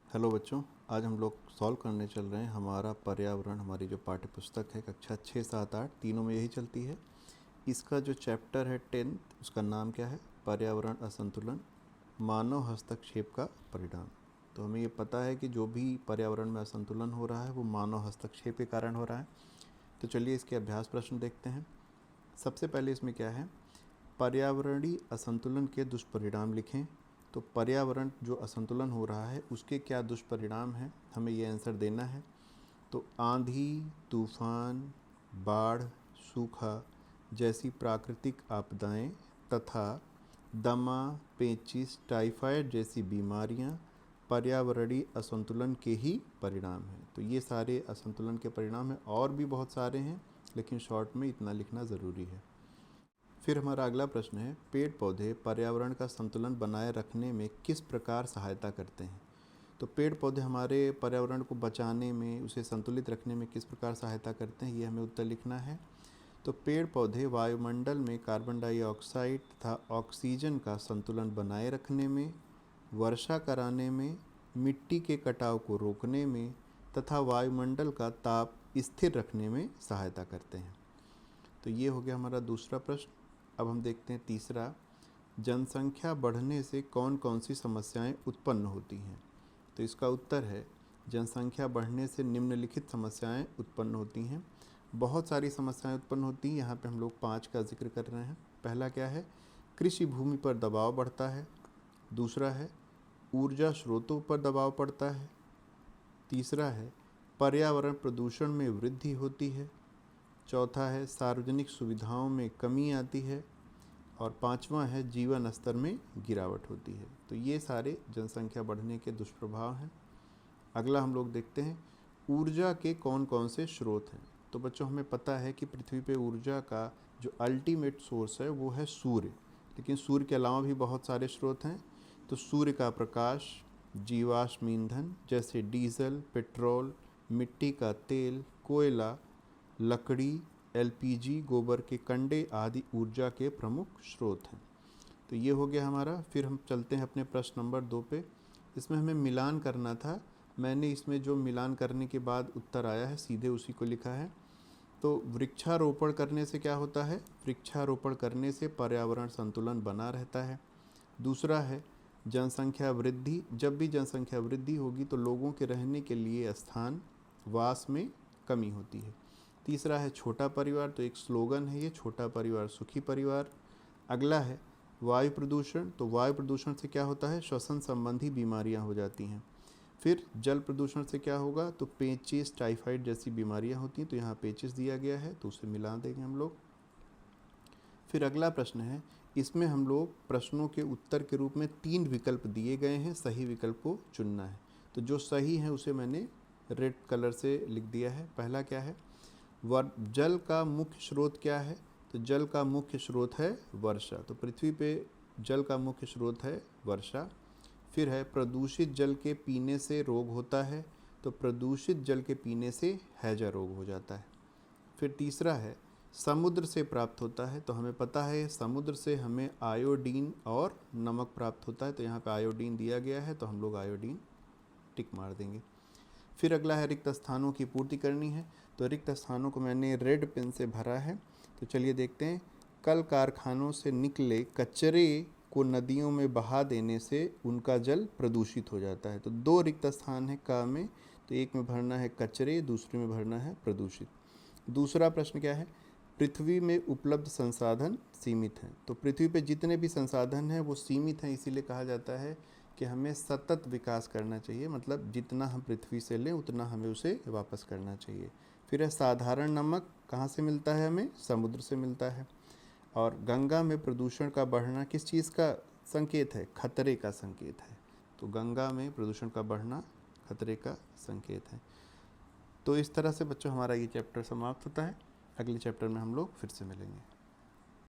Hello बच्चों, आज हम लोग सॉल्व करने चल रहे हैं हमारा पर्यावरण। हमारी जो पाठ्य पुस्तक है कक्षा 6, 7, 8 तीनों में यही चलती है। इसका जो चैप्टर है 10th, उसका नाम क्या है? पर्यावरण असंतुलन, मानव हस्तक्षेप का परिणाम। तो हमें ये पता है कि जो भी पर्यावरण में असंतुलन हो रहा है वो मानव हस्तक्षेप के कारण हो रहा है। तो चलिए इसके अभ्यास प्रश्न देखते हैं। सबसे पहले इसमें क्या है, पर्यावरणीय असंतुलन के दुष्परिणाम लिखें। तो पर्यावरण जो असंतुलन हो रहा है उसके क्या दुष्परिणाम हैं, हमें ये आंसर देना है। तो आंधी, तूफान, बाढ़, सूखा जैसी प्राकृतिक आपदाएं तथा दमा, पेचिश, टाइफाइड जैसी बीमारियां पर्यावरणीय असंतुलन के ही परिणाम हैं। तो ये सारे असंतुलन के परिणाम हैं, और भी बहुत सारे हैं लेकिन शॉर्ट में इतना लिखना ज़रूरी है। फिर हमारा अगला प्रश्न है, पेड़ पौधे पर्यावरण का संतुलन बनाए रखने में किस प्रकार सहायता करते हैं? तो पेड़ पौधे हमारे पर्यावरण को बचाने में, उसे संतुलित रखने में किस प्रकार सहायता करते हैं, ये हमें उत्तर लिखना है। तो पेड़ पौधे वायुमंडल में कार्बन डाइऑक्साइड तथा ऑक्सीजन का संतुलन बनाए रखने में, वर्षा कराने में, मिट्टी के कटाव को रोकने में तथा वायुमंडल का ताप स्थिर रखने में सहायता करते हैं। तो ये हो गया हमारा दूसरा प्रश्न। अब हम देखते हैं तीसरा, जनसंख्या बढ़ने से कौन कौन सी समस्याएं उत्पन्न होती हैं? तो इसका उत्तर है, जनसंख्या बढ़ने से निम्नलिखित समस्याएं उत्पन्न होती हैं। बहुत सारी समस्याएं उत्पन्न होती हैं, यहाँ पे हम लोग 5 का जिक्र कर रहे हैं। पहला क्या है, कृषि भूमि पर दबाव बढ़ता है। दूसरा है, ऊर्जा स्रोतों पर दबाव पड़ता है। तीसरा है, पर्यावरण प्रदूषण में वृद्धि होती है। चौथा है, सार्वजनिक सुविधाओं में कमी आती है। और पांचवा है, जीवन स्तर में गिरावट होती है। तो ये सारे जनसंख्या बढ़ने के दुष्प्रभाव हैं। अगला हम लोग देखते हैं, ऊर्जा के कौन कौन से स्रोत हैं? तो बच्चों हमें पता है कि पृथ्वी पे ऊर्जा का जो अल्टीमेट सोर्स है वो है सूर्य, लेकिन सूर्य के अलावा भी बहुत सारे स्रोत हैं। तो सूर्य का प्रकाश, जीवाश्म ईंधन जैसे डीजल, पेट्रोल, मिट्टी का तेल, कोयला, लकड़ी, एलपीजी, गोबर के कंडे आदि ऊर्जा के प्रमुख स्रोत हैं। तो ये हो गया हमारा। फिर हम चलते हैं अपने प्रश्न नंबर 2 पे। इसमें हमें मिलान करना था। मैंने इसमें जो मिलान करने के बाद उत्तर आया है सीधे उसी को लिखा है। तो वृक्षारोपण करने से क्या होता है? वृक्षारोपण करने से पर्यावरण संतुलन बना रहता है। दूसरा है, जनसंख्या वृद्धि। जब भी जनसंख्या वृद्धि होगी तो लोगों के रहने के लिए स्थान, वास में कमी होती है। तीसरा है, छोटा परिवार। तो एक स्लोगन है ये, छोटा परिवार सुखी परिवार। अगला है वायु प्रदूषण। तो वायु प्रदूषण से क्या होता है? श्वसन संबंधी बीमारियां हो जाती हैं। फिर जल प्रदूषण से क्या होगा? तो पेचिश, टाइफाइड जैसी बीमारियां होती हैं। तो यहाँ पेचिश दिया गया है तो उसे मिला देंगे हम लोग। फिर अगला प्रश्न है, इसमें हम लोग प्रश्नों के उत्तर के रूप में 3 विकल्प दिए गए हैं, सही विकल्प को चुनना है। तो जो सही है उसे मैंने रेड कलर से लिख दिया है। पहला क्या है, जल का मुख्य स्रोत क्या है? तो जल का मुख्य स्रोत है वर्षा। तो पृथ्वी पे जल का मुख्य स्रोत है वर्षा। फिर है, प्रदूषित जल के पीने से रोग होता है। तो प्रदूषित जल के पीने से हैजा रोग हो जाता है। फिर तीसरा है, समुद्र से प्राप्त होता है। तो हमें पता है समुद्र से हमें आयोडीन और नमक प्राप्त होता है। तो यहाँ पे आयोडीन दिया गया है तो हम लोग आयोडीन टिक मार देंगे। फिर अगला है, रिक्त स्थानों की पूर्ति करनी है। तो रिक्त स्थानों को मैंने रेड पेन से भरा है। तो चलिए देखते हैं, कल कारखानों से निकले कचरे को नदियों में बहा देने से उनका जल प्रदूषित हो जाता है। तो 2 रिक्त स्थान है का में। तो एक में भरना है कचरे, दूसरे में भरना है प्रदूषित। दूसरा प्रश्न क्या है, पृथ्वी में उपलब्ध संसाधन सीमित हैं। तो पृथ्वी पे जितने भी संसाधन हैं वो सीमित हैं, इसीलिए कहा जाता है कि हमें सतत विकास करना चाहिए। मतलब जितना हम पृथ्वी से लें उतना हमें उसे वापस करना चाहिए। फिर है, साधारण नमक कहाँ से मिलता है? हमें समुद्र से मिलता है। और गंगा में प्रदूषण का बढ़ना किस चीज़ का संकेत है? खतरे का संकेत है। तो गंगा में प्रदूषण का बढ़ना खतरे का संकेत है। तो इस तरह से बच्चों हमारा ये चैप्टर समाप्त होता है। अगले चैप्टर में हम लोग फिर से मिलेंगे।